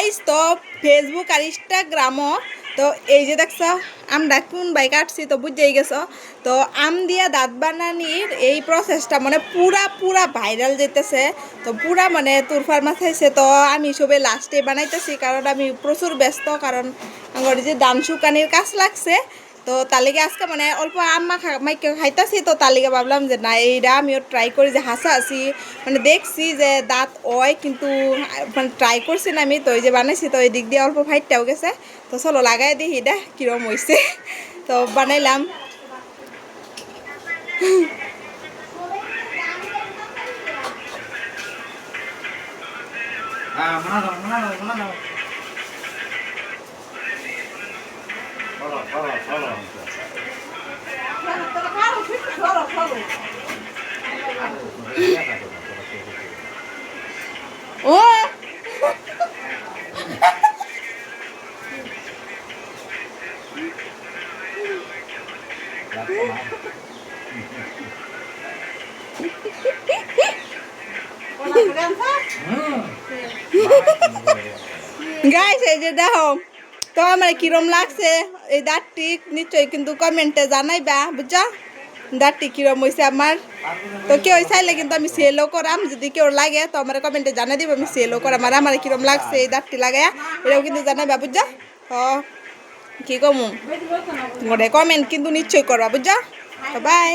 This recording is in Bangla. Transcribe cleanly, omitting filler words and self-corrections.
গাইস তো ফেসবুক আর ইনস্টাগ্রামও তো এই যে দেখছো আমরা কোন বাই কাটছি তো বুঝেই গেছো। তো আম দিয়া দাঁত বানানির এই প্রসেসটা মানে পুরা ভাইরাল যেতেছে। তো পুরা মানে তুরফার মাথাইছে। তো আমি সবে লাস্টে বানাইতেছি কারণ আমি প্রচুর ব্যস্ত, কারণ আমার যে দান শুকানির কাজ লাগছে। তো তার লেগে আজকে মানে অল্প আম মাইকে খাইতেছি। তো তার লেগে ভাবলাম যে না এইটা আমিও ট্রাই করি, যে হাসাহাসি মানে দেখছি যে দাঁত হয় কিন্তু মানে ট্রাই করছি না আমি। তো এই যে বানাইছি তো এই দিক দিয়ে অল্প ফাইটটাও গেছে। তো চলো লাগাই দিই এটা কীরকম হয়েছে। তো বানাইলাম। ও গাইস এই যে দেখো তো আমার কিরম লাগছে এই দাঁতটি নিশ্চয়ই কিন্তু কমেন্টে জানাইবা, বুঝছো দাঁতটি কিরম হয়েছে আমার। তো কেউ চাইলে কিন্তু আমি সেলও করাম, যদি কেউ লাগে তো আমার কমেন্টে জানাই দিব, আমি সেলও করাম। আর আমার কিরম লাগছে এই দাঁতটি লাগাইয়া এটাও কিন্তু জানাইবা, বুঝছো। তো কি কমু কমেন্ট কিন্তু নিশ্চয়ই করবা, বুঝছো। তো বাই।